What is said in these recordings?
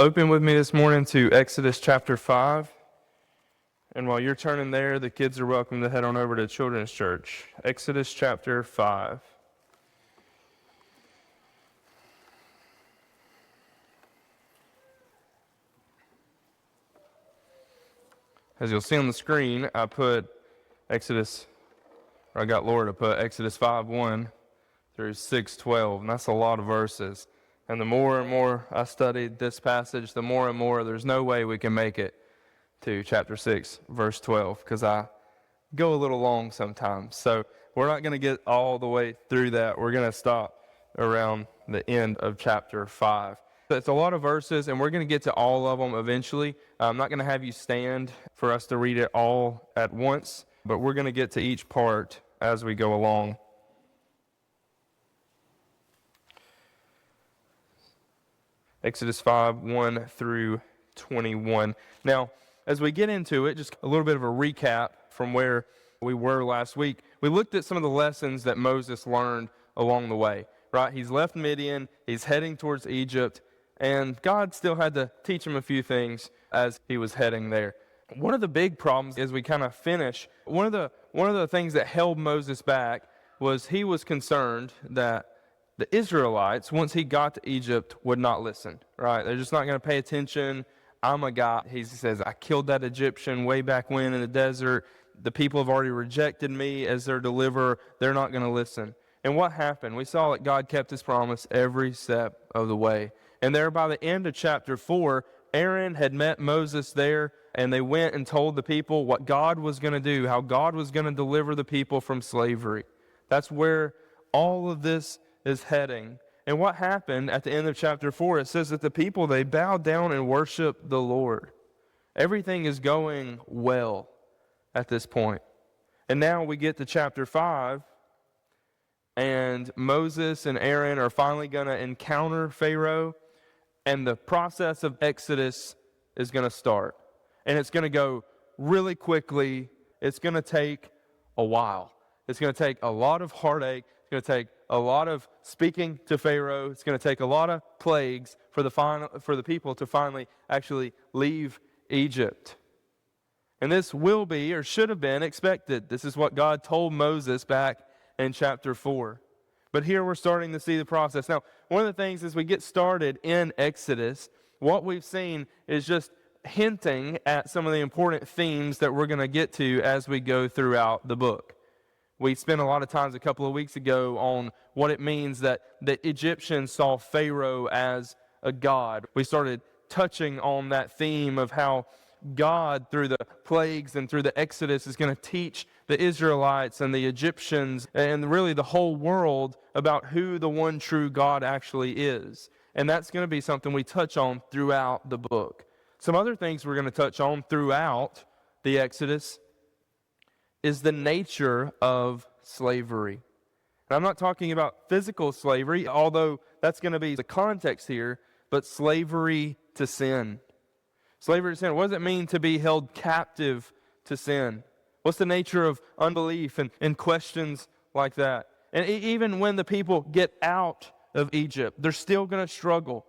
Open with me this morning to Exodus chapter 5. And while you're turning there, the kids are welcome to head on over to Children's Church. Exodus chapter 5. As you'll see on the screen, I got Laura to put Exodus 5:1 through 6:12, and that's a lot of verses. And the more and more I studied this passage, the more and more there's no way we can make it to chapter 6, verse 12, because I go a little long sometimes. So we're not going to get all the way through that. We're going to stop around the end of chapter 5. So it's a lot of verses, and we're going to get to all of them eventually. I'm not going to have you stand for us to read it all at once, but we're going to get to each part as we go along. Exodus 5:1 through 21. Now, as we get into it, just a little bit of a recap from where we were last week. We looked at some of the lessons that Moses learned along the way, right? He's left Midian, he's heading towards Egypt, and God still had to teach him a few things as he was heading there. One of the big problems as we kind of finish, one of the things that held Moses back was he was concerned that the Israelites, once he got to Egypt, would not listen, right? They're just not going to pay attention. I'm a guy, he says, I killed that Egyptian way back when in the desert. The people have already rejected me as their deliverer. They're not going to listen. And what happened? We saw that God kept his promise every step of the way. And there by the end of chapter 4, Aaron had met Moses there, and they went and told the people what God was going to do, how God was going to deliver the people from slavery. That's where all of this is heading. And what happened at the end of chapter 4, it says that the people, they bowed down and worshiped the Lord. Everything is going well at this point. And now we get to chapter 5, and Moses and Aaron are finally going to encounter Pharaoh, and the process of Exodus is going to start. And it's going to go really quickly. It's going to take a while. It's going to take a lot of heartache. It's going to take a lot of speaking to Pharaoh. It's going to take a lot of plagues for the people to finally actually leave Egypt. And this will be, or should have been, expected. This is what God told Moses back in chapter 4. But here we're starting to see the process. Now, one of the things as we get started in Exodus, what we've seen is just hinting at some of the important themes that we're going to get to as we go throughout the book. We spent a lot of times a couple of weeks ago on what it means that the Egyptians saw Pharaoh as a god. We started touching on that theme of how God, through the plagues and through the Exodus, is going to teach the Israelites and the Egyptians and really the whole world about who the one true God actually is. And that's going to be something we touch on throughout the book. Some other things we're going to touch on throughout the Exodus is the nature of slavery. And I'm not talking about physical slavery, although that's going to be the context here, but slavery to sin. Slavery to sin. What does it mean to be held captive to sin? What's the nature of unbelief and questions like that? And even when the people get out of Egypt, they're still going to struggle,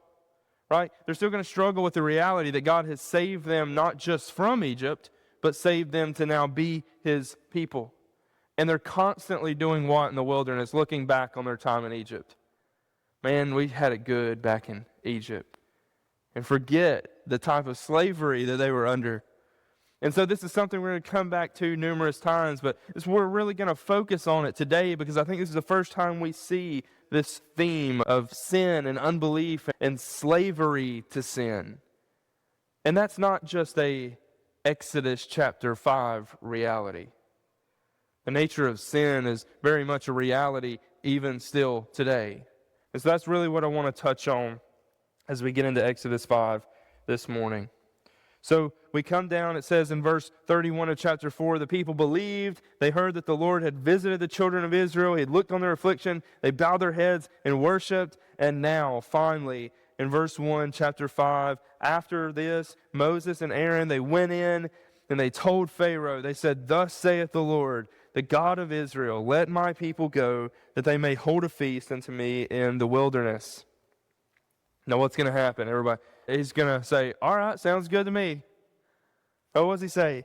right? They're still going to struggle with the reality that God has saved them not just from Egypt, but saved them to now be his people. And they're constantly doing what in the wilderness? Looking back on their time in Egypt. Man, we had it good back in Egypt. And forget the type of slavery that they were under. And so this is something we're going to come back to numerous times, but we're really going to focus on it today because I think this is the first time we see this theme of sin and unbelief and slavery to sin. And that's not just a Exodus chapter 5 reality. The nature of sin is very much a reality even still today. And so that's really what I want to touch on as we get into Exodus 5 this morning. So we come down, it says in verse 31 of chapter 4, the people believed, they heard that the Lord had visited the children of Israel, he had looked on their affliction, they bowed their heads and worshiped, and now, finally, in verse 1, chapter 5, after this, Moses and Aaron, they went in and they told Pharaoh, they said, "Thus saith the Lord, the God of Israel, let my people go, that they may hold a feast unto me in the wilderness." Now what's going to happen? Everybody, he's going to say, all right, sounds good to me. Oh, what does he say?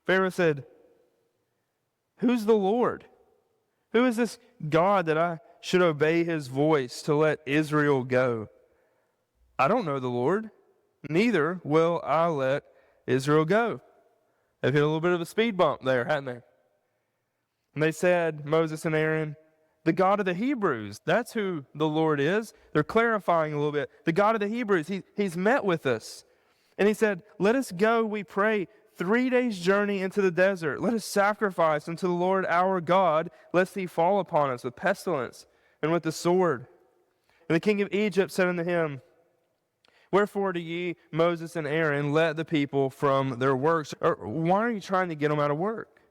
Pharaoh said, who's the Lord? Who is this God that I should obey his voice to let Israel go? I don't know the Lord, neither will I let Israel go. They've hit a little bit of a speed bump there, hadn't they? And they said, Moses and Aaron, the God of the Hebrews, that's who the Lord is. They're clarifying a little bit. The God of the Hebrews, he's met with us. And he said, let us go, we pray, 3 days' journey into the desert. Let us sacrifice unto the Lord our God, lest he fall upon us with pestilence and with the sword. And the king of Egypt said unto him, wherefore do ye, Moses and Aaron, let the people from their works? Or why are you trying to get them out of work?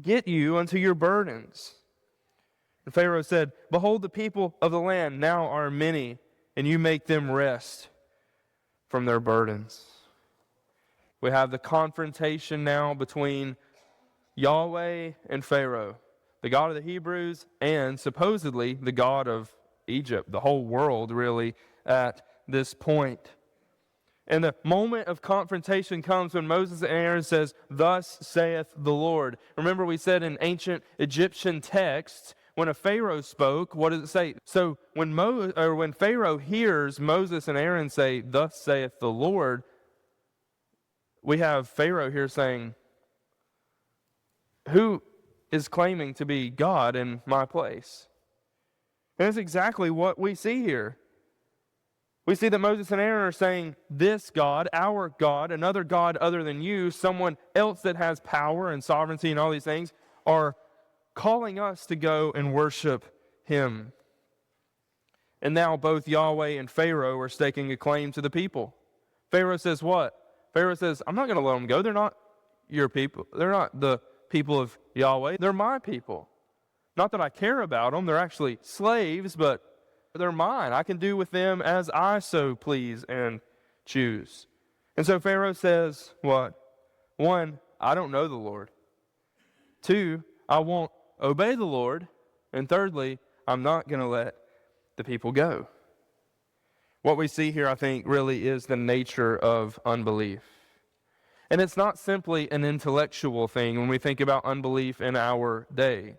Get you unto your burdens. And Pharaoh said, behold, the people of the land now are many, and you make them rest from their burdens. We have the confrontation now between Yahweh and Pharaoh, the God of the Hebrews and supposedly the God of Egypt, the whole world really at this point. And the moment of confrontation comes when Moses and Aaron says, thus saith the Lord. Remember we said in ancient Egyptian texts, when a Pharaoh spoke, what does it say? So when Pharaoh hears Moses and Aaron say, thus saith the Lord, we have Pharaoh here saying, who is claiming to be God in my place? And that's exactly what we see here. We see that Moses and Aaron are saying, this God, our God, another God other than you, someone else that has power and sovereignty and all these things, are calling us to go and worship him. And now both Yahweh and Pharaoh are staking a claim to the people. Pharaoh says what? Pharaoh says, I'm not going to let them go. They're not your people. They're not the people of Yahweh. They're my people. Not that I care about them. They're actually slaves, but they're mine. I can do with them as I so please and choose. And so Pharaoh says what? 1, I don't know the Lord. 2, I won't obey the Lord. And thirdly, I'm not going to let the people go. What we see here, I think, really is the nature of unbelief. And it's not simply an intellectual thing when we think about unbelief in our day.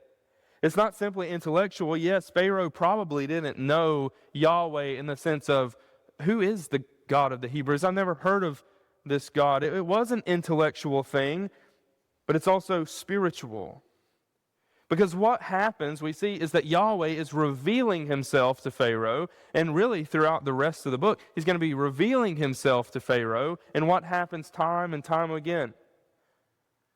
It's not simply intellectual. Yes, Pharaoh probably didn't know Yahweh in the sense of, who is the God of the Hebrews? I've never heard of this God. It was an intellectual thing, but it's also spiritual. Because what happens, we see, is that Yahweh is revealing himself to Pharaoh, and really throughout the rest of the book, he's going to be revealing himself to Pharaoh, and what happens time and time again.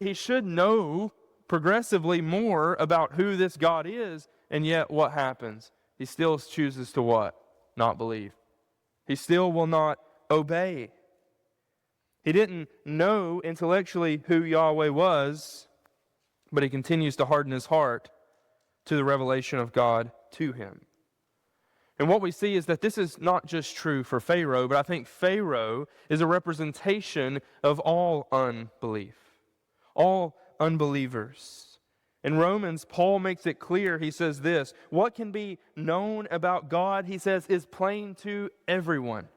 He should know progressively more about who this God is, and yet what happens? He still chooses to what? Not believe. He still will not obey. He didn't know intellectually who Yahweh was, but he continues to harden his heart to the revelation of God to him. And what we see is that this is not just true for Pharaoh, but I think Pharaoh is a representation of all unbelief, all unbelievers. In Romans, Paul makes it clear. He says this, what can be known about God, he says, is plain to everyone.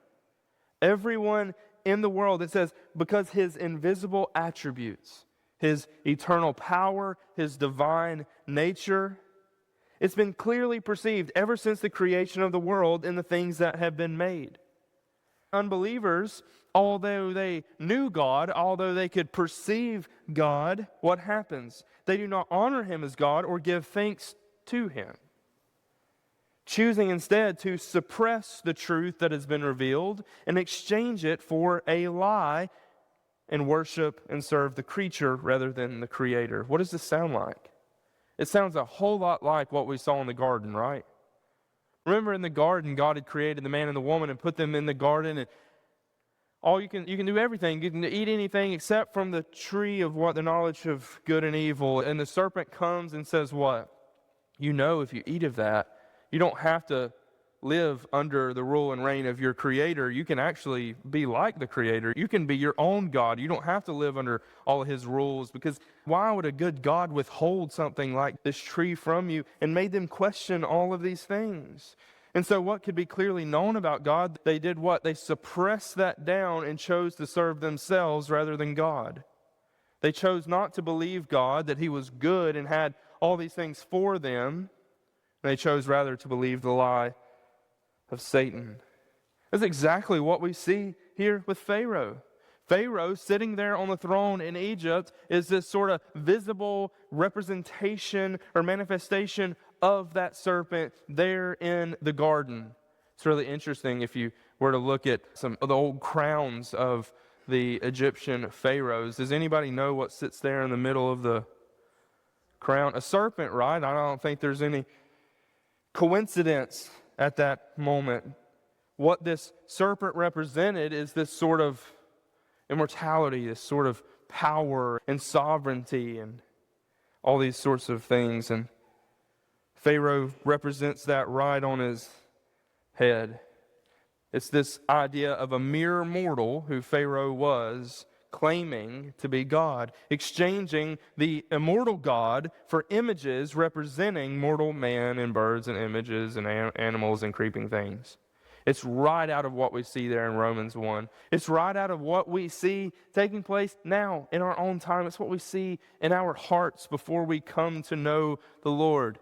Everyone in the world. It says, because his invisible attributes, his eternal power, his divine nature, it's been clearly perceived ever since the creation of the world in the things that have been made. Unbelievers, although they knew God, although they could perceive God, what happens? They do not honor him as God or give thanks to him, choosing instead to suppress the truth that has been revealed and exchange it for a lie and worship and serve the creature rather than the Creator. What does this sound like? It sounds a whole lot like what we saw in the garden, right? Remember in the garden, God had created the man and the woman and put them in the garden, and you can do everything. You can eat anything except from the tree of what? The knowledge of good and evil. And the serpent comes and says what? You know, if you eat of that, you don't have to live under the rule and reign of your Creator. You can actually be like the Creator. You can be your own God. You don't have to live under all of his rules, because why would a good God withhold something like this tree from you? And made them question all of these things. And so what could be clearly known about God, they did what? They suppressed that down and chose to serve themselves rather than God. They chose not to believe God, that He was good and had all these things for them. They chose rather to believe the lie of Satan. That's exactly what we see here with Pharaoh. Pharaoh, sitting there on the throne in Egypt, is this sort of visible representation or manifestation of that serpent there in the garden. It's really interesting if you were to look at some of the old crowns of the Egyptian pharaohs. Does anybody know what sits there in the middle of the crown? A serpent, right? I don't think there's any coincidence at that moment. What this serpent represented is this sort of immortality, this sort of power and sovereignty and all these sorts of things. And Pharaoh represents that right on his head. It's this idea of a mere mortal, who Pharaoh was, claiming to be God, exchanging the immortal God for images representing mortal man and birds and images and animals and creeping things. It's right out of what we see there in Romans 1. It's right out of what we see taking place now in our own time. It's what we see in our hearts before we come to know the Lord.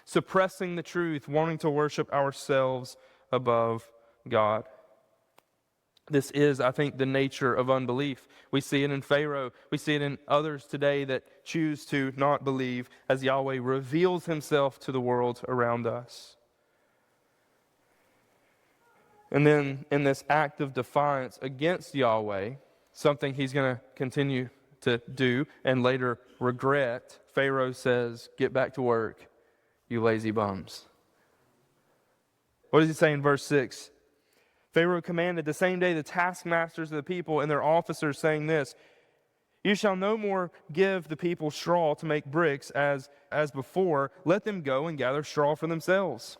Suppressing the truth, wanting to worship ourselves above God. This is, I think, the nature of unbelief. We see it in Pharaoh. We see it in others today that choose to not believe as Yahweh reveals Himself to the world around us. And then in this act of defiance against Yahweh, something he's going to continue to do and later regret, Pharaoh says, "Get back to work, you lazy bums." What does he say in verse 6? Pharaoh commanded the same day the taskmasters of the people and their officers, saying this, "You shall no more give the people straw to make bricks as before. Let them go and gather straw for themselves.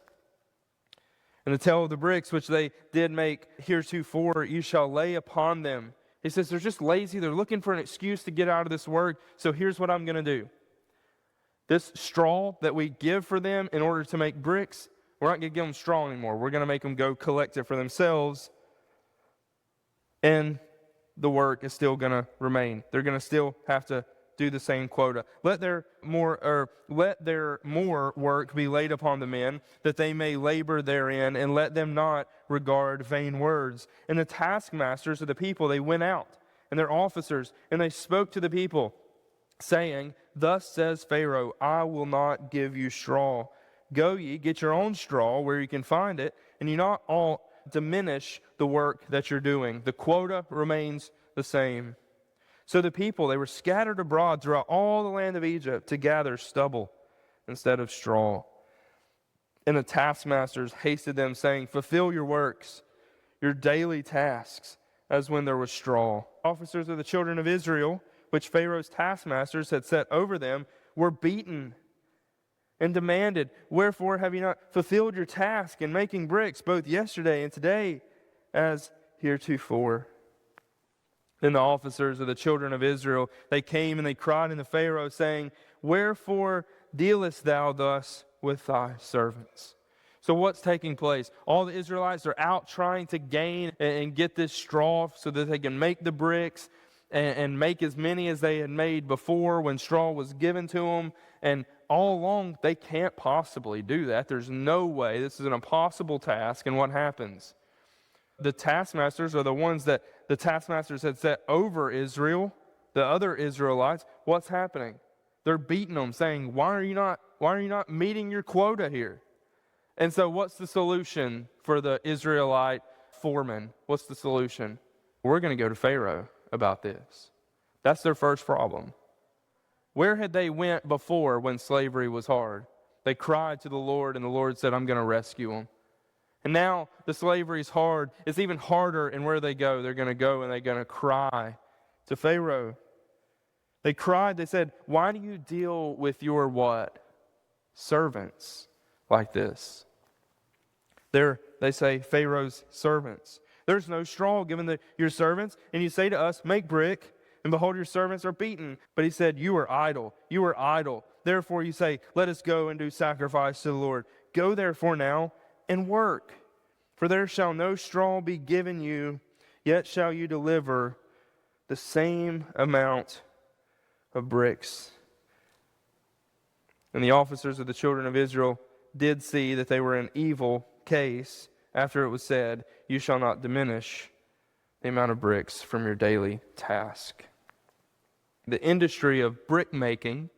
And the tale of the bricks which they did make heretofore, you shall lay upon them." He says they're just lazy. They're looking for an excuse to get out of this work. So here's what I'm going to do. This straw that we give for them in order to make bricks, we're not going to give them straw anymore. We're going to make them go collect it for themselves. And the work is still going to remain. They're going to still have to do the same quota. Let their more work be laid upon the men, that they may labor therein, and let them not regard vain words. And the taskmasters of the people, they went out, and their officers, and they spoke to the people, saying, "Thus says Pharaoh, I will not give you straw. Go ye, get your own straw where you can find it, and you not all diminish the work that you're doing." The quota remains the same. So the people, they were scattered abroad throughout all the land of Egypt to gather stubble instead of straw. And the taskmasters hasted them, saying, "Fulfill your works, your daily tasks, as when there was straw." Officers of the children of Israel, which Pharaoh's taskmasters had set over them, were beaten and demanded, "Wherefore have you not fulfilled your task in making bricks, both yesterday and today, as heretofore?" Then the officers of the children of Israel, they came and they cried unto Pharaoh, saying, "Wherefore dealest thou thus with thy servants?" So what's taking place? All the Israelites are out trying to gain and get this straw so that they can make the bricks and make as many as they had made before when straw was given to them. And all along, they can't possibly do that. There's no way. This is an impossible task. And what happens? The taskmasters are the ones that the taskmasters had set over Israel, the other Israelites. What's happening? They're beating them, saying, why are you not meeting your quota here? And so what's the solution for the Israelite foreman? What's the solution? We're going to go to Pharaoh about this. That's their first problem. Where had they went before when slavery was hard? They cried to the Lord, and the Lord said, "I'm going to rescue them." And now the slavery is hard. It's even harder, and where they go, they're going to go and they're going to cry to Pharaoh. They cried, they said, "Why do you deal with your what? Servants like this?" They say, Pharaoh's servants. "There's no straw given to your servants, and you say to us, 'Make brick,' and behold, your servants are beaten." But he said, "You are idle, you are idle. Therefore you say, 'Let us go and do sacrifice to the Lord.' Go therefore now, and work. For there shall no straw be given you, yet shall you deliver the same amount of bricks. And the officers of the children of Israel did see that they were in evil case after it was said, you shall not diminish the amount of bricks from your daily task. The industry of brick making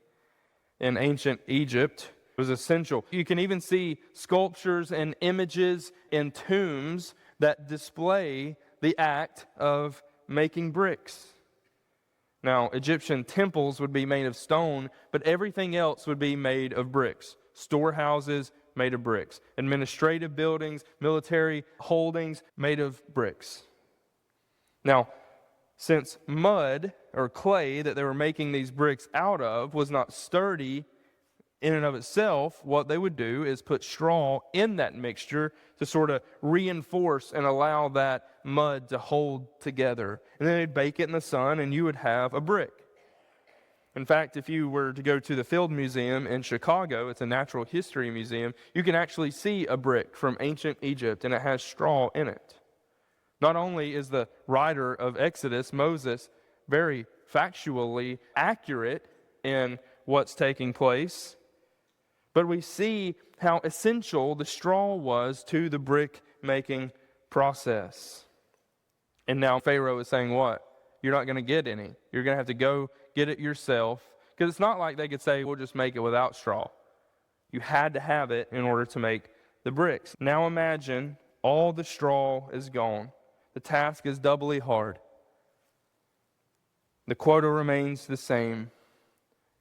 in ancient Egypt was essential. You can even see sculptures and images in tombs that display the act of making bricks. Now, Egyptian temples would be made of stone, but everything else would be made of bricks. Storehouses made of bricks. Administrative buildings, military holdings made of bricks. Now, since mud or clay that they were making these bricks out of was not sturdy in and of itself, what they would do is put straw in that mixture to sort of reinforce and allow that mud to hold together. And then they'd bake it in the sun and you would have a brick. In fact, if you were to go to the Field Museum in Chicago, it's a natural history museum, you can actually see a brick from ancient Egypt and it has straw in it. Not only is the writer of Exodus, Moses, very factually accurate in what's taking place, but we see how essential the straw was to the brick making process. And now Pharaoh is saying what? You're not going to get any. You're going to have to go get it yourself. Because it's not like they could say, we'll just make it without straw. You had to have it in order to make the bricks. Now imagine all the straw is gone. The task is doubly hard. The quota remains the same,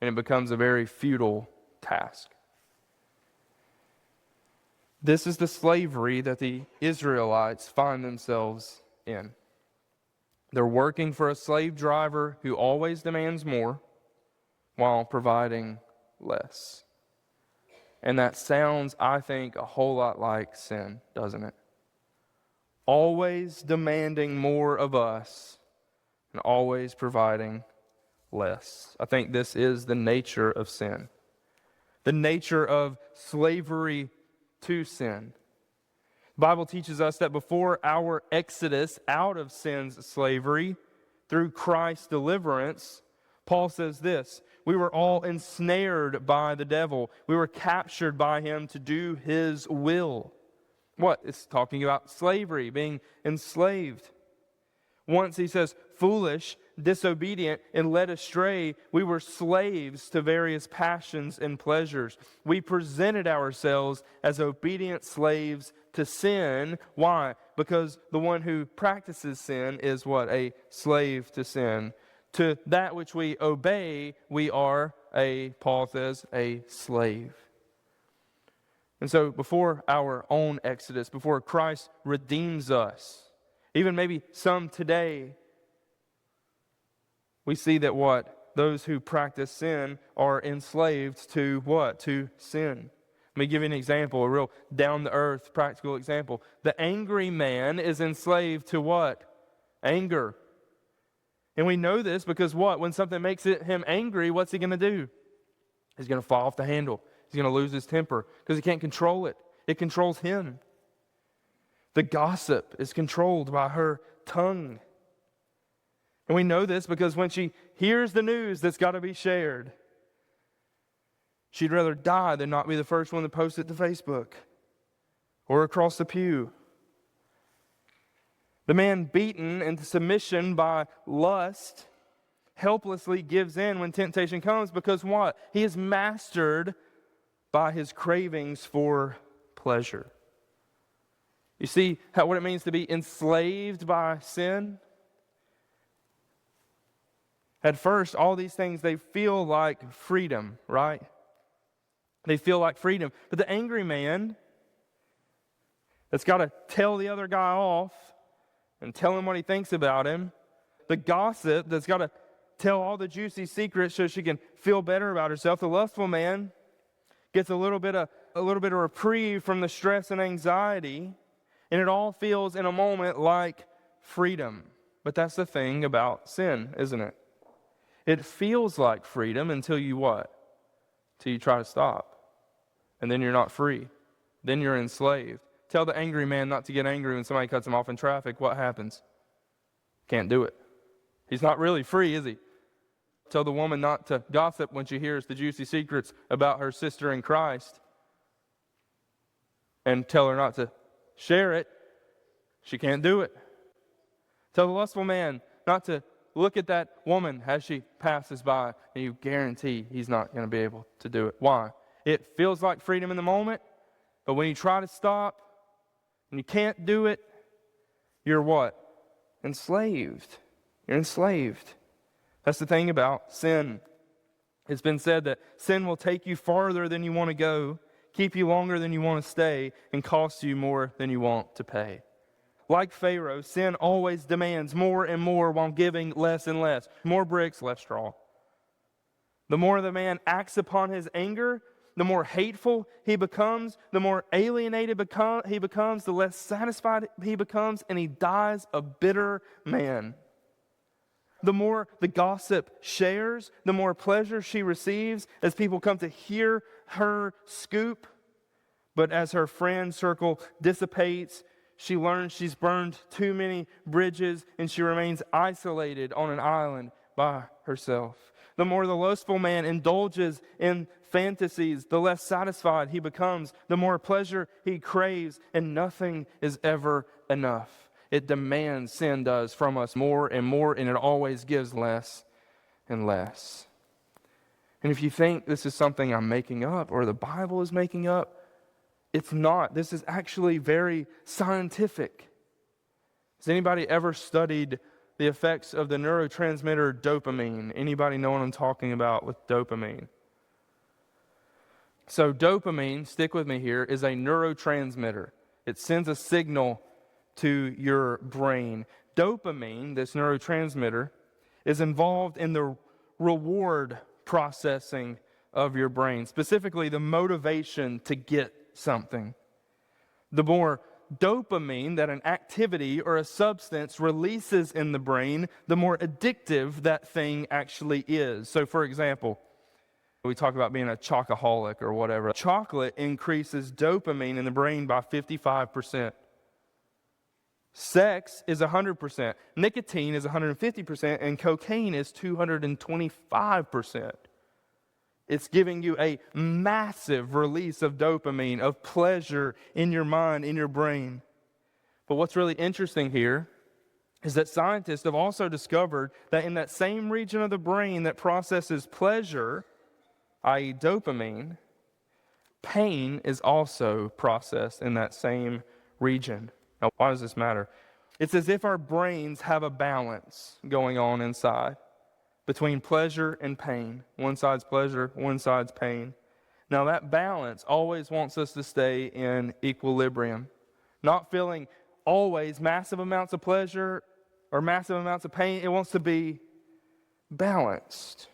and it becomes a very futile task. This is the slavery that the Israelites find themselves in. They're working for a slave driver who always demands more while providing less. And that sounds, I think, a whole lot like sin, doesn't it? Always demanding more of us and always providing less. I think this is the nature of sin. The nature of slavery to sin. The Bible teaches us that before our exodus out of sin's slavery through Christ's deliverance, Paul says this, we were all ensnared by the devil. We were captured by him to do his will. What? It's talking about slavery, being enslaved. Once he says, foolish, disobedient, and led astray, we were slaves to various passions and pleasures. We presented ourselves as obedient slaves to sin. Why? Because the one who practices sin is what? A slave to sin. To that which we obey, we are Paul says, a slave. And so before our own exodus, before Christ redeems us, even maybe some today, we see that what? Those who practice sin are enslaved to what? To sin. Let me give you an example, a real down-to-earth practical example. The angry man is enslaved to what? Anger. And we know this because what? When something makes him angry, what's he going to do? He's going to fall off the handle. He's going to lose his temper because he can't control it. It controls him. The gossip is controlled by her tongue. And we know this because when she hears the news that's got to be shared, she'd rather die than not be the first one to post it to Facebook or across the pew. The man beaten into submission by lust helplessly gives in when temptation comes because what? He is mastered by his cravings for pleasure. You see what it means to be enslaved by sin? At first, all these things, they feel like freedom, right? They feel like freedom. But the angry man that's got to tell the other guy off and tell him what he thinks about him, the gossip that's got to tell all the juicy secrets so she can feel better about herself, the lustful man gets a little bit of reprieve from the stress and anxiety, and it all feels in a moment like freedom. But that's the thing about sin, isn't it? It feels like freedom until you what? Until you try to stop. And then you're not free. Then you're enslaved. tell the angry man not to get angry when somebody cuts him off in traffic, what happens? Can't do it. He's not really free, is he? Tell the woman not to gossip when she hears the juicy secrets about her sister in Christ, and tell her not to share it. She can't do it. Tell the lustful man not to look at that woman as she passes by, and you guarantee he's not going to be able to do it. Why? It feels like freedom in the moment, but when you try to stop and you can't do it, you're what? Enslaved. You're enslaved. That's the thing about sin. It's been said that sin will take you farther than you want to go, keep you longer than you want to stay, and cost you more than you want to pay. Like Pharaoh, sin always demands more and more while giving less and less. More bricks, less straw. The more the man acts upon his anger, the more hateful he becomes, the more alienated he becomes, the less satisfied he becomes, and he dies a bitter man. The more the gossip shares, the more pleasure she receives as people come to hear her scoop. But as her friend circle dissipates, she learns she's burned too many bridges and she remains isolated on an island by herself. The more the lustful man indulges in fantasies, the less satisfied he becomes, the more pleasure he craves, and nothing is ever enough. It demands, sin does, from us more and more, and it always gives less and less. And if you think this is something I'm making up or the Bible is making up, it's not. This is actually very scientific. Has anybody ever studied the effects of the neurotransmitter dopamine? Anybody know what I'm talking about with dopamine? So dopamine, stick with me here, is a neurotransmitter. It sends a signal to your brain. Dopamine, this neurotransmitter, is involved in the reward processing of your brain, specifically the motivation to get something. The more dopamine that an activity or a substance releases in the brain, the more addictive that thing actually is. So for example, we talk about being a chocoholic or whatever. Chocolate increases dopamine in the brain by 55%. Sex is 100%. Nicotine is 150%. And cocaine is 225%. It's giving you a massive release of dopamine, of pleasure in your mind, in your brain. But what's really interesting here is that scientists have also discovered that in that same region of the brain that processes pleasure, i.e. dopamine, pain is also processed in that same region. Now, why does this matter? It's as if our brains have a balance going on inside between pleasure and pain. One side's pleasure, one side's pain. Now, that balance always wants us to stay in equilibrium, not feeling always massive amounts of pleasure or massive amounts of pain. It wants to be balanced.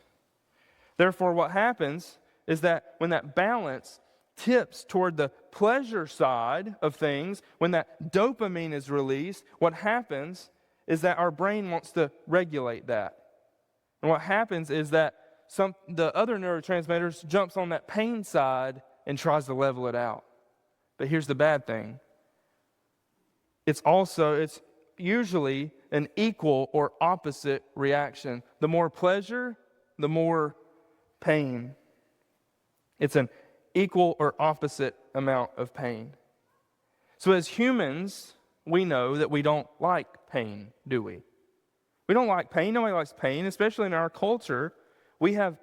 Therefore, what happens is that when that balance tips toward the pleasure side of things, when that dopamine is released, what happens is that our brain wants to regulate that. And what happens is that the other neurotransmitters jumps on that pain side and tries to level it out. But here's the bad thing. It's usually an equal or opposite reaction. The more pleasure, the more pain. It's an equal or opposite amount of pain. So as humans, we know that we don't like pain, do we? We don't like pain. Nobody likes pain, especially in our culture. We have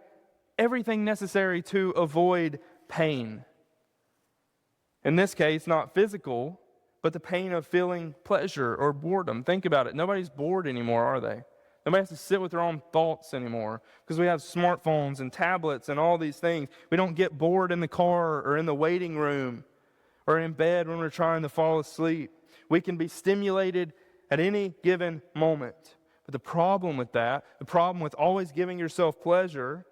everything necessary to avoid pain. In this case, not physical, but the pain of feeling pleasure or boredom. Think about it. Nobody's bored anymore, are they? Nobody has to sit with their own thoughts anymore because we have smartphones and tablets and all these things. We don't get bored in the car or in the waiting room or in bed when we're trying to fall asleep. We can be stimulated at any given moment. But the problem with that, the problem with always giving yourself pleasure,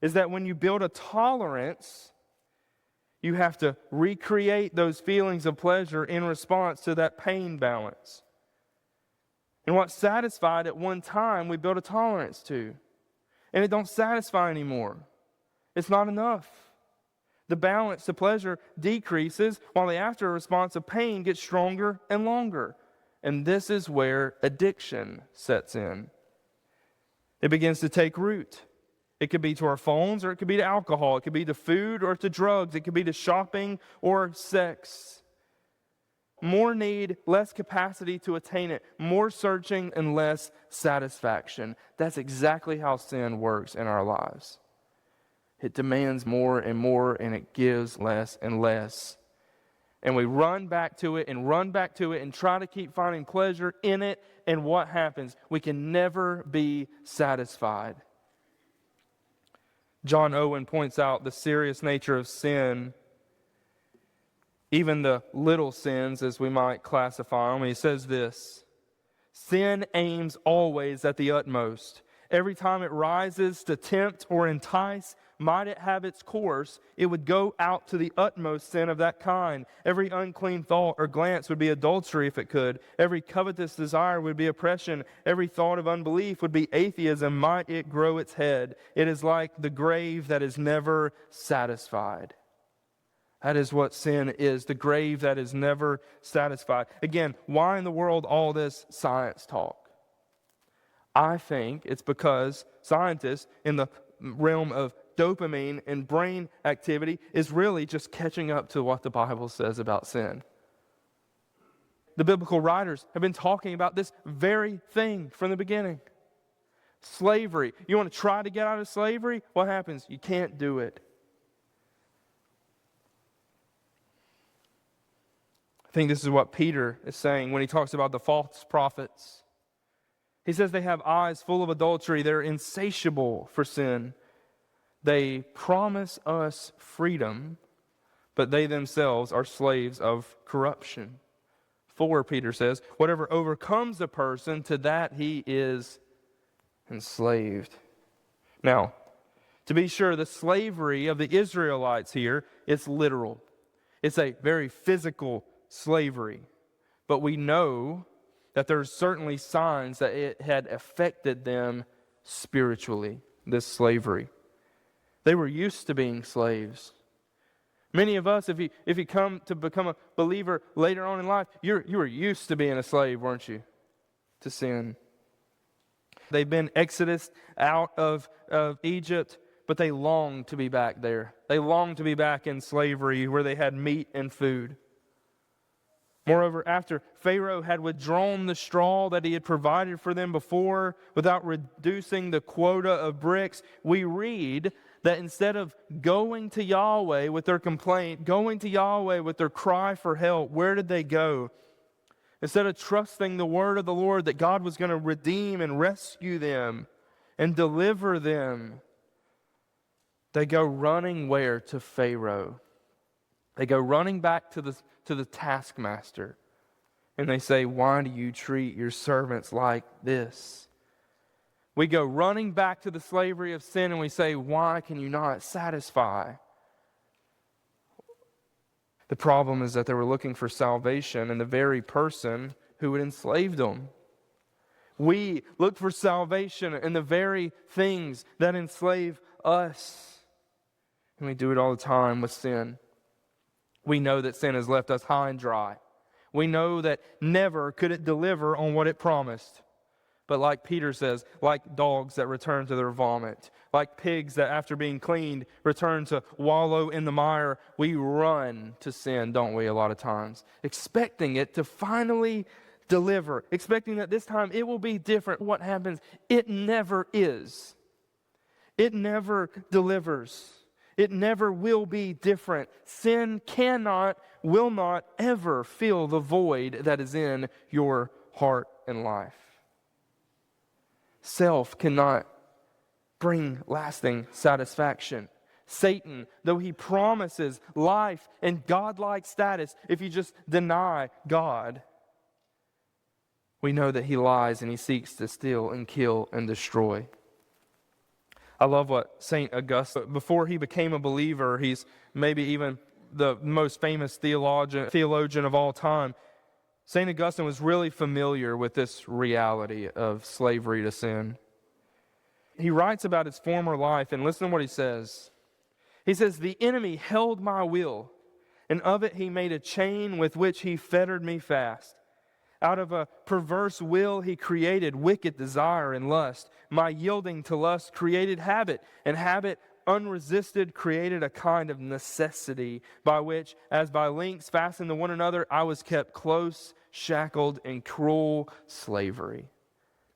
is that when you build a tolerance, you have to recreate those feelings of pleasure in response to that pain balance. And what's satisfied at one time, we build a tolerance to. And it don't satisfy anymore. It's not enough. The balance to pleasure decreases while the after response of pain gets stronger and longer. And this is where addiction sets in. It begins to take root. It could be to our phones, or it could be to alcohol. It could be to food or to drugs. It could be to shopping or sex. More need, less capacity to attain it. More searching and less satisfaction. That's exactly how sin works in our lives. It demands more and more, and it gives less and less. And we run back to it and run back to it and try to keep finding pleasure in it. And what happens? We can never be satisfied. John Owen points out the serious nature of sin, even the little sins, as we might classify them. He says this: sin aims always at the utmost. Every time it rises to tempt or entice, might it have its course, it would go out to the utmost sin of that kind. Every unclean thought or glance would be adultery if it could. Every covetous desire would be oppression. Every thought of unbelief would be atheism, might it grow its head. It is like the grave that is never satisfied. That is what sin is, the grave that is never satisfied. Again, why in the world all this science talk? I think it's because scientists in the realm of dopamine and brain activity is really just catching up to what the Bible says about sin. The biblical writers have been talking about this very thing from the beginning. Slavery. You want to try to get out of slavery? What happens? You can't do it. I think this is what Peter is saying when he talks about the false prophets. He says they have eyes full of adultery. They're insatiable for sin. They promise us freedom, but they themselves are slaves of corruption. For, Peter says, whatever overcomes a person, to that he is enslaved. Now, to be sure, the slavery of the Israelites here is literal. It's a very physical slavery. But we know that there's certainly signs that it had affected them spiritually, this slavery. They were used to being slaves. Many of us, if you come to become a believer later on in life, you were used to being a slave, weren't you? To sin. They've been exodus out of Egypt, but they long to be back there. They long to be back in slavery where they had meat and food. Moreover, after Pharaoh had withdrawn the straw that he had provided for them before without reducing the quota of bricks, we read that instead of going to Yahweh with their complaint, going to Yahweh with their cry for help, where did they go? Instead of trusting the word of the Lord that God was going to redeem and rescue them and deliver them, they go running where? To Pharaoh. They go running back to the taskmaster. And they say, why do you treat your servants like this? We go running back to the slavery of sin and we say, why can you not satisfy? The problem is that they were looking for salvation in the very person who had enslaved them. We look for salvation in the very things that enslave us. And we do it all the time with sin. We know that sin has left us high and dry. We know that never could it deliver on what it promised. But like Peter says, like dogs that return to their vomit, like pigs that after being cleaned return to wallow in the mire, we run to sin, don't we, a lot of times, expecting it to finally deliver, expecting that this time it will be different. What happens? It never is. It never delivers. It never will be different. Sin cannot, will not ever fill the void that is in your heart and life. Self cannot bring lasting satisfaction. Satan, though he promises life and godlike status if you just deny God, we know that he lies and he seeks to steal and kill and destroy. I love what St. Augustine, before he became a believer, he's maybe even the most famous theologian of all time. St. Augustine was really familiar with this reality of slavery to sin. He writes about his former life, and listen to what he says. He says, the enemy held my will, and of it he made a chain with which he fettered me fast. Out of a perverse will he created wicked desire and lust. My yielding to lust created habit, and habit unresisted created a kind of necessity, by which, as by links fastened to one another, I was kept close, shackled in cruel slavery.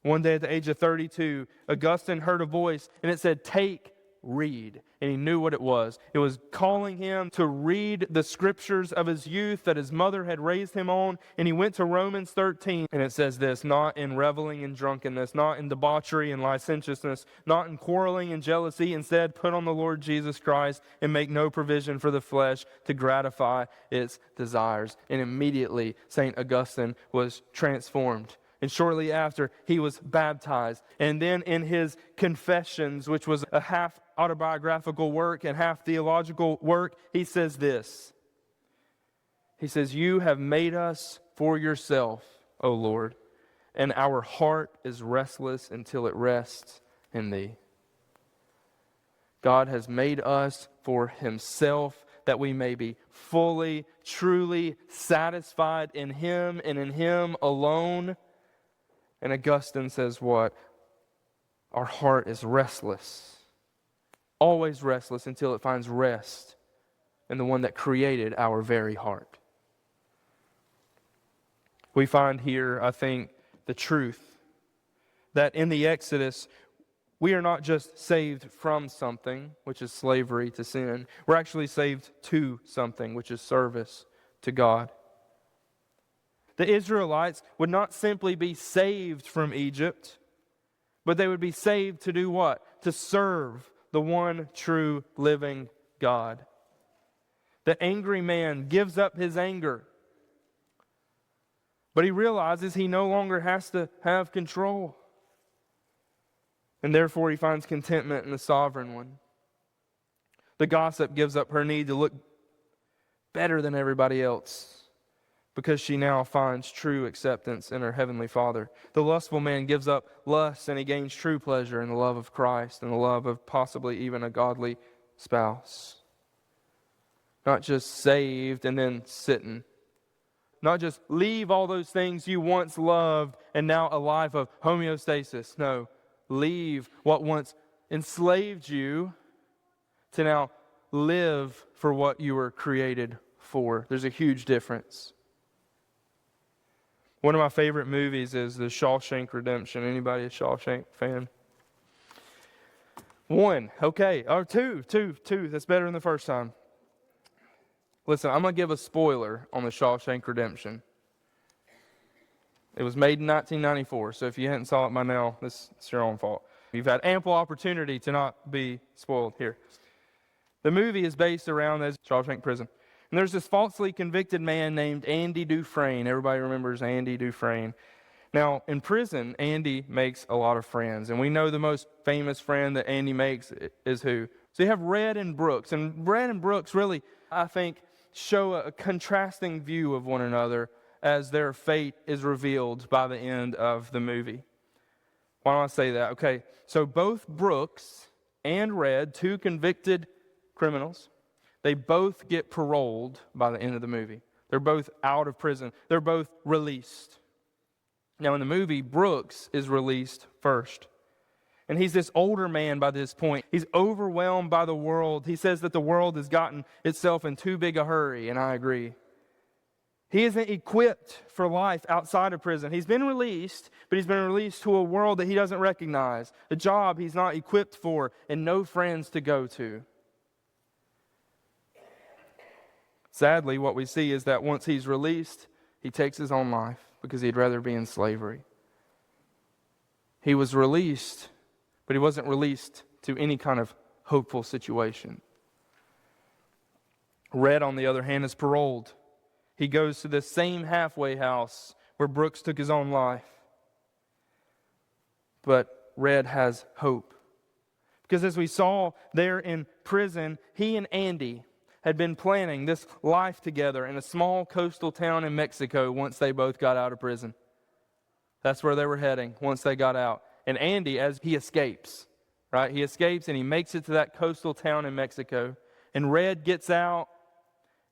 One day at the age of 32, Augustine heard a voice, and it said, "Take, read." And he knew what it was. It was calling him to read the scriptures of his youth that his mother had raised him on. And he went to Romans 13, and it says this: not in reveling and drunkenness, not in debauchery and licentiousness, not in quarreling and jealousy. Instead, put on the Lord Jesus Christ and make no provision for the flesh to gratify its desires. And immediately, St. Augustine was transformed. And shortly after, he was baptized. And then in his Confessions, which was a half autobiographical work and half theological work, he says this. He says, "You have made us for yourself, O Lord, and our heart is restless until it rests in Thee." God has made us for Himself, that we may be fully, truly satisfied in Him and in Him alone. And Augustine says what? Our heart is restless. Always restless until it finds rest in the one that created our very heart. We find here, I think, the truth that in the Exodus, we are not just saved from something, which is slavery to sin. We're actually saved to something, which is service to God. The Israelites would not simply be saved from Egypt, but they would be saved to do what? To serve the one true living God. The angry man gives up his anger, but he realizes he no longer has to have control. And therefore he finds contentment in the sovereign one. The gossip gives up her need to look better than everybody else, because she now finds true acceptance in her Heavenly Father. The lustful man gives up lust, and he gains true pleasure in the love of Christ and the love of possibly even a godly spouse. Not just saved and then sitting. Not just leave all those things you once loved and now a life of homeostasis. No, leave what once enslaved you to now live for what you were created for. There's a huge difference. One of my favorite movies is The Shawshank Redemption. Anybody a Shawshank fan? One, okay. Or two. That's better than the first time. Listen, I'm going to give a spoiler on The Shawshank Redemption. It was made in 1994, so if you hadn't saw it by now, it's your own fault. You've had ample opportunity to not be spoiled here. The movie is based around the Shawshank Prison. And there's this falsely convicted man named Andy Dufresne. Everybody remembers Andy Dufresne. Now, in prison, Andy makes a lot of friends. And we know the most famous friend that Andy makes is who? So you have Red and Brooks. And Red and Brooks really, I think, show a contrasting view of one another as their fate is revealed by the end of the movie. Why don't I say that? Okay, so both Brooks and Red, two convicted criminals, they both get paroled by the end of the movie. They're both out of prison. They're both released. Now in the movie, Brooks is released first. And he's this older man by this point. He's overwhelmed by the world. He says that the world has gotten itself in too big a hurry, and I agree. He isn't equipped for life outside of prison. He's been released, but he's been released to a world that he doesn't recognize, a job he's not equipped for, and no friends to go to. Sadly, what we see is that once he's released, he takes his own life because he'd rather be in slavery. He was released, but he wasn't released to any kind of hopeful situation. Red, on the other hand, is paroled. He goes to the same halfway house where Brooks took his own life. But Red has hope. Because as we saw there in prison, he and Andy had been planning this life together in a small coastal town in Mexico once they both got out of prison. That's where they were heading once they got out. And Andy, as he escapes, right? He escapes and he makes it to that coastal town in Mexico. And Red gets out,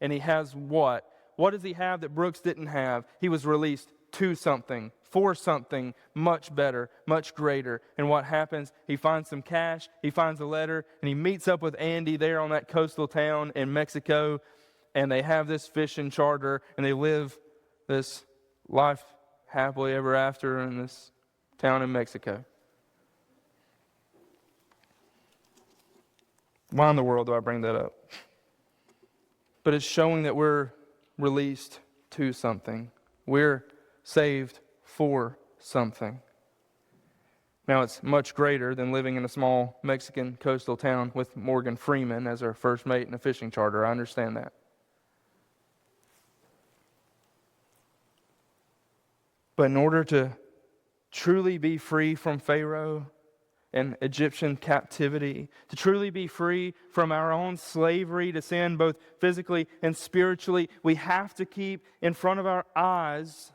and he has what? What does he have that Brooks didn't have? He was released to something, for something much better, much greater. And what happens? He finds some cash, he finds a letter, and he meets up with Andy there on that coastal town in Mexico, and they have this fishing charter, and they live this life happily ever after in this town in Mexico. Why in the world do I bring that up? But it's showing that we're released to something. We're saved for something. Now, it's much greater than living in a small Mexican coastal town with Morgan Freeman as our first mate in a fishing charter. I understand that. But in order to truly be free from Pharaoh and Egyptian captivity, to truly be free from our own slavery to sin, both physically and spiritually, we have to keep in front of our eyes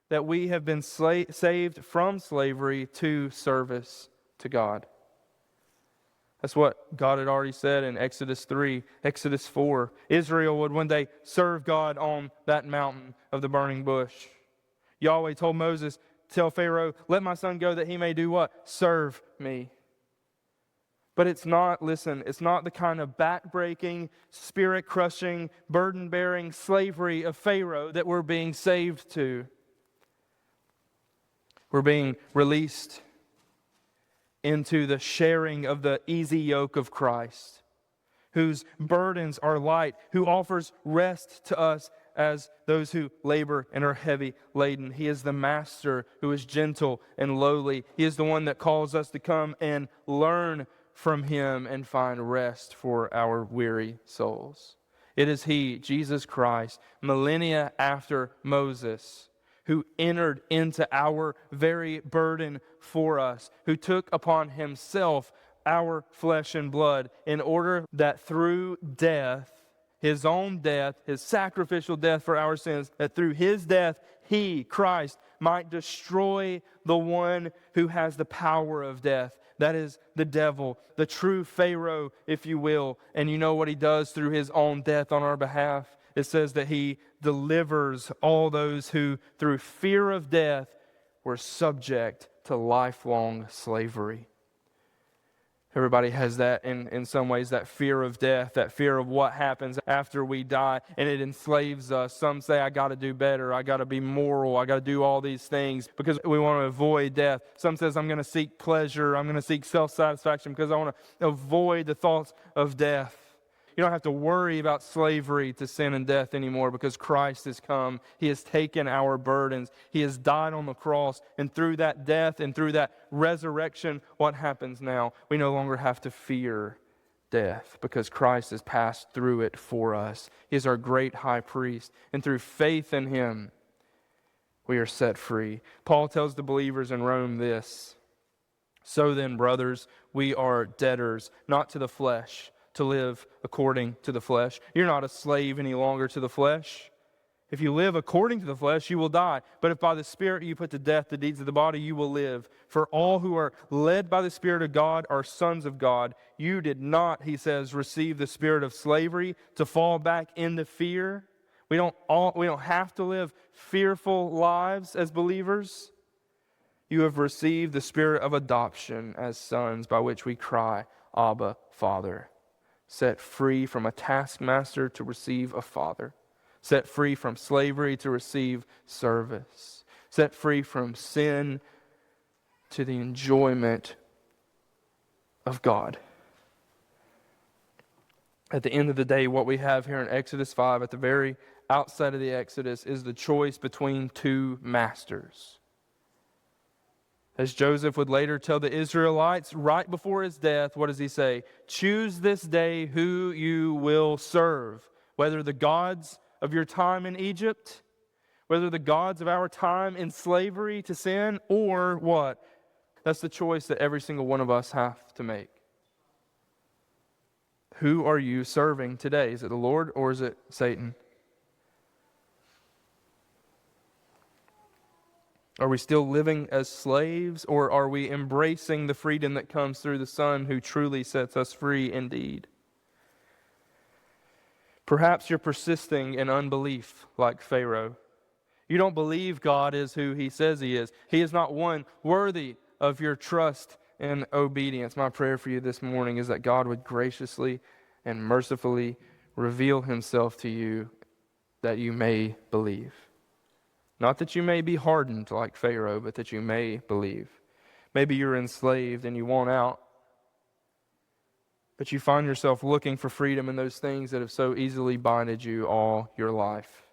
that we have been saved from slavery to service to God. That's what God had already said in Exodus 3, Exodus 4. Israel would one day serve God on that mountain of the burning bush. Yahweh told Moses, tell Pharaoh, let my son go that he may do what? Serve me. But it's not the kind of back-breaking, spirit-crushing, burden-bearing slavery of Pharaoh that we're being saved to. We're being released into the sharing of the easy yoke of Christ, whose burdens are light, who offers rest to us as those who labor and are heavy laden. He is the master who is gentle and lowly. He is the one that calls us to come and learn from Him and find rest for our weary souls. It is He, Jesus Christ, millennia after Moses, who entered into our very burden for us, who took upon Himself our flesh and blood in order that through death, His own death, His sacrificial death for our sins, that through His death, He, Christ, might destroy the one who has the power of death. That is the devil, the true Pharaoh, if you will. And you know what he does through his own death on our behalf? It says that he delivers all those who, through fear of death, were subject to lifelong slavery. Everybody has that in some ways, that fear of death, that fear of what happens after we die, and it enslaves us. Some say, I got to do better, I got to be moral, I got to do all these things because we want to avoid death. Some says, I'm going to seek pleasure, I'm going to seek self-satisfaction because I want to avoid the thoughts of death. You don't have to worry about slavery to sin and death anymore because Christ has come. He has taken our burdens. He has died on the cross. And through that death and through that resurrection, what happens now? We no longer have to fear death because Christ has passed through it for us. He is our great high priest. And through faith in Him, we are set free. Paul tells the believers in Rome this, so then, brothers, we are debtors, not to the flesh, to live according to the flesh. You're not a slave any longer to the flesh. If you live according to the flesh, you will die. But if by the Spirit you put to death the deeds of the body, you will live. For all who are led by the Spirit of God are sons of God. You did not, he says, receive the spirit of slavery to fall back into fear. We don't have to live fearful lives as believers. You have received the spirit of adoption as sons, by which we cry, Abba, Father. Set free from a taskmaster to receive a father. Set free from slavery to receive service. Set free from sin to the enjoyment of God. At the end of the day, what we have here in Exodus 5, at the very outset of the Exodus, is the choice between two masters. As Joseph would later tell the Israelites right before his death, what does he say? Choose this day who you will serve, whether the gods of your time in Egypt, whether the gods of our time in slavery to sin, or what? That's the choice that every single one of us have to make. Who are you serving today? Is it the Lord or is it Satan? Are we still living as slaves, or are we embracing the freedom that comes through the Son who truly sets us free indeed? Perhaps you're persisting in unbelief like Pharaoh. You don't believe God is who he says he is. He is not one worthy of your trust and obedience. My prayer for you this morning is that God would graciously and mercifully reveal himself to you that you may believe. Not that you may be hardened like Pharaoh, but that you may believe. Maybe you're enslaved and you want out, but you find yourself looking for freedom in those things that have so easily binded you all your life.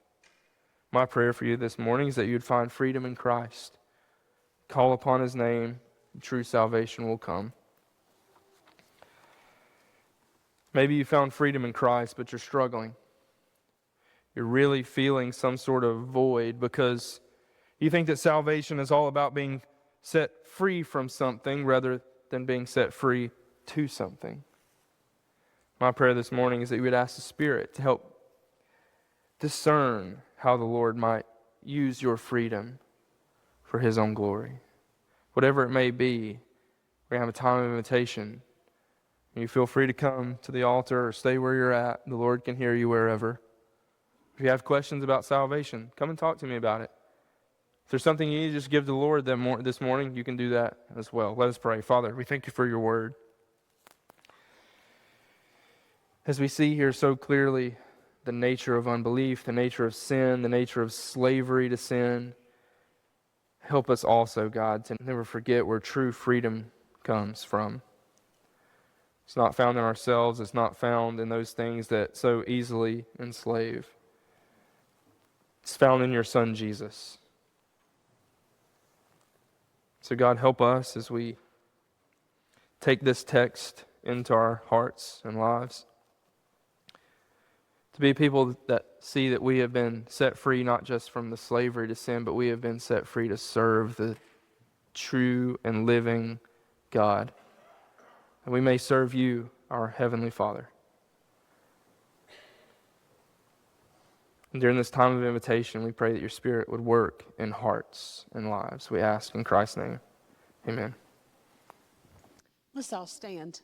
My prayer for you this morning is that you'd find freedom in Christ. Call upon his name, and true salvation will come. Maybe you found freedom in Christ, but you're struggling. You're really feeling some sort of void because you think that salvation is all about being set free from something rather than being set free to something. My prayer this morning is that you would ask the Spirit to help discern how the Lord might use your freedom for his own glory. Whatever it may be, we're going to have a time of invitation. You feel free to come to the altar or stay where you're at. The Lord can hear you wherever. If you have questions about salvation, come and talk to me about it. If there's something you need to just give to the Lord this morning, you can do that as well. Let us pray. Father, we thank you for your word. As we see here so clearly the nature of unbelief, the nature of sin, the nature of slavery to sin, help us also, God, to never forget where true freedom comes from. It's not found in ourselves. It's not found in those things that so easily enslave. It's found in your Son, Jesus. So God, help us as we take this text into our hearts and lives, to be people that see that we have been set free not just from the slavery to sin, but we have been set free to serve the true and living God. And we may serve you, our Heavenly Father. And during this time of invitation, we pray that your Spirit would work in hearts and lives. We ask in Christ's name. Amen. Let's all stand.